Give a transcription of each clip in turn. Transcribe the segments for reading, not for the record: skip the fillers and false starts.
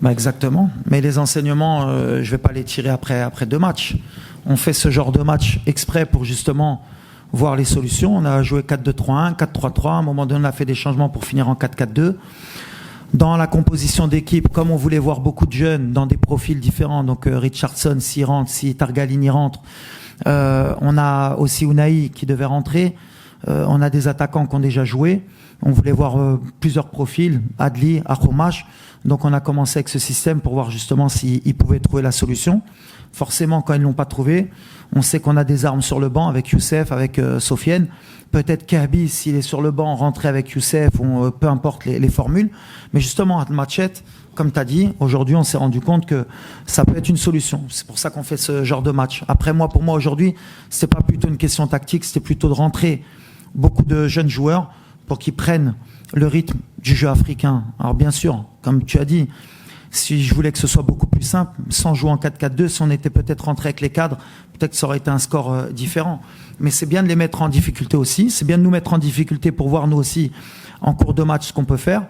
Bah exactement. Mais les enseignements, je ne vais pas les tirer après 2 matchs. On fait ce genre de match exprès pour justement voir les solutions. On a joué 4-2-3-1, 4-3-3. À un moment donné, on a fait des changements pour finir en 4-4-2. Dans la composition d'équipe, comme on voulait voir beaucoup de jeunes dans des profils différents, donc Richardson, s'il rentre, si Targalini rentre, on a aussi Unai qui devait rentrer. On a des attaquants qui ont déjà joué. On voulait voir plusieurs profils, Adli, Akhomash. Donc on a commencé avec ce système pour voir justement s'ils pouvaient trouver la solution. Forcément, quand ils ne l'ont pas trouvé, on sait qu'on a des armes sur le banc avec Youssef, avec Sofiane. Peut-être Kahbi, s'il est sur le banc, rentrer avec Youssef, ou peu importe les formules. Mais justement, à Matchette, comme tu as dit, aujourd'hui, on s'est rendu compte que ça peut être une solution. C'est pour ça qu'on fait ce genre de match. Après, pour moi, aujourd'hui, c'est pas plutôt une question tactique, c'était plutôt de rentrer beaucoup de jeunes joueurs pour qu'ils prennent le rythme du jeu africain. Alors bien sûr, comme tu as dit, si je voulais que ce soit beaucoup plus simple, sans jouer en 4-4-2, si on était peut-être rentré avec les cadres, peut-être que ça aurait été un score différent. Mais c'est bien de les mettre en difficulté aussi. C'est bien de nous mettre en difficulté pour voir nous aussi en cours de match ce qu'on peut faire.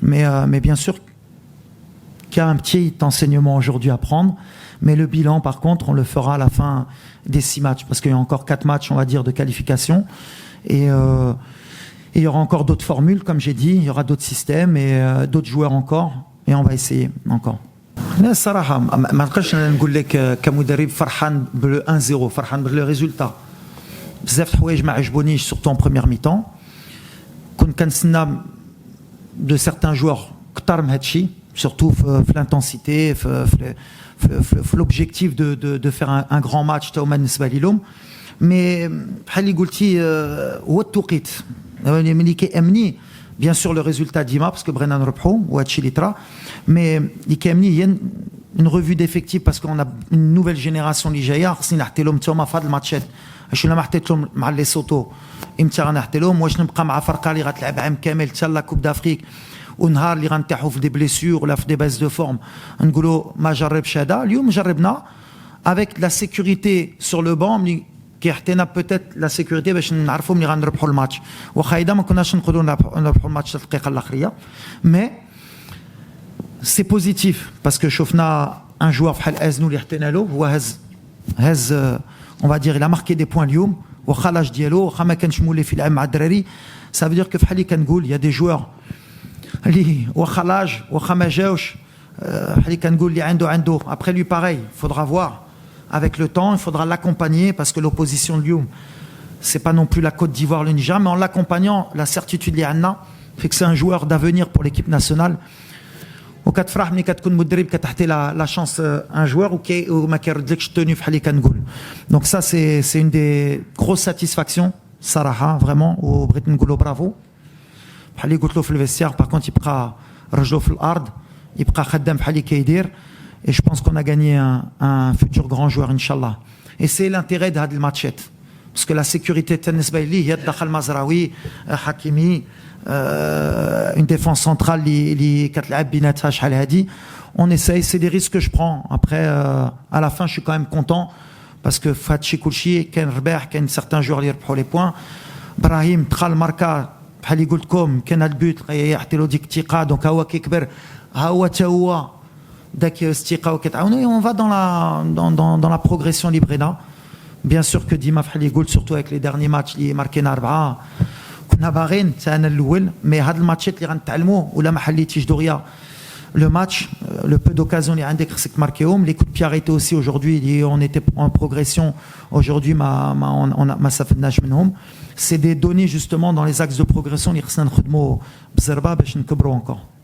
Mais bien sûr qu'il y a un petit enseignement aujourd'hui à prendre. Mais le bilan, par contre, on le fera à la fin des 6 matchs. Parce qu'il y a encore 4 matchs, on va dire, de qualification. Et il y aura encore d'autres formules, comme j'ai dit. Il y aura d'autres systèmes et d'autres joueurs encore. Et on va essayer encore. لا الصراحة ما نقدرش نقول لك كمدرب فرحان بال 1-0 فرحان بالريزولتا بزاف الحوايج ما عجبونيش سورتو en première mi-temps كنت كنتسنى de certains joueurs كتر من هادشي surtout في l'intensité في l'objectif de faire un grand match تا هما بالنسبة ليهم mais بحال اللي قلتي هو التوقيت ملي كيأمني bien sûr le résultat d'Ima parce que Brennan Rebhou ou Achilitra mais l'Ikemni il y a une revue d'effectifs parce qu'on a une nouvelle génération اللي جايه خصني نحطي لهم تما في هاد الماتشات واش الا ما حطيت لهم مع ليسوتو امتى غنحطي لهم واش نبقى مع فرقه اللي غتلعب عام كامل حتى لا كوب دافريك ونهار اللي غنطيحوا في دي بليسيور ولا في دي باز دو فورم نقولوا ما جربش هذا اليوم جربنا avec la sécurité sur le banc كي حطينا بوتيت لا سيكوريتي باش نعرفوا ملي غنربحوا الماتش واخا هيدا ما كناش نقدروا نربحوا الماتش الدقيقه الاخريه مي سي بوزيتيف باسكو شفنا ان جوار بحال ازنو اللي حطينا له هو هز اون فا دير الى ماركي دي بوين اليوم واخا لاج ديالو واخا ما كانش مولي في العام مع الدراري سا فو دير كو بحال اللي كنقول يا دي جوار اللي واخا لاج واخا ما جاوش بحال اللي كنقول اللي عنده ابري لوي باغي فودرا فوار. Avec le temps, il faudra l'accompagner parce que l'opposition de Lyon, c'est pas non plus la Côte d'Ivoire, le Niger, mais en l'accompagnant, la certitude d'Yanna fait que c'est un joueur d'avenir pour l'équipe nationale. Au cas de فرح ملي كتكون مدرب كتعطي la chance un joueur وما كيردلكش التوني بحال اللي كنقول. Donc ça c'est une des grosses satisfactions صراحة vraiment وبغيت نقولوا برافو. بحال اللي قلت له في الفيستيار par contre يبقى رجله في الأرض يبقى خدام بحال اللي كيدير. Et je pense qu'on a gagné un futur grand joueur, Inch'Allah. Et c'est l'intérêt de Hadl Matchet. Parce que la sécurité de Tennis Bailey, il y a Dakhal Mazraoui, Hakimi, une défense centrale, on essaye, c'est des risques que je prends. Après, à la fin, je suis quand même content. Parce que Fatchi Kouchi, Ken Rbeh, Ken certains joueurs qui reprennent les points. Brahim, Tral Marka, Hali Goultkom, Ken Albut, Yahtelo Diktika, donc Hawa Kikber, Hawa Taoua. On va dans la progression Librena. Bien sûr que Dima Fhali Gould, surtout avec les derniers matchs, il est marqué Narba. كنا باغيين تاعنا الاول مي هاد الماتشات اللي غنتعلموا ولا ما حليتيش دغيا le match le peu d'occasions اللي عندك خصك تماركيهم les coups de pied arrêtés aussi aujourd'hui on était en progression aujourd'hui ما استفدناش منهم c'est des données justement dans les axes de progression اللي خصنا نخدموا بزربه باش نكبروا encore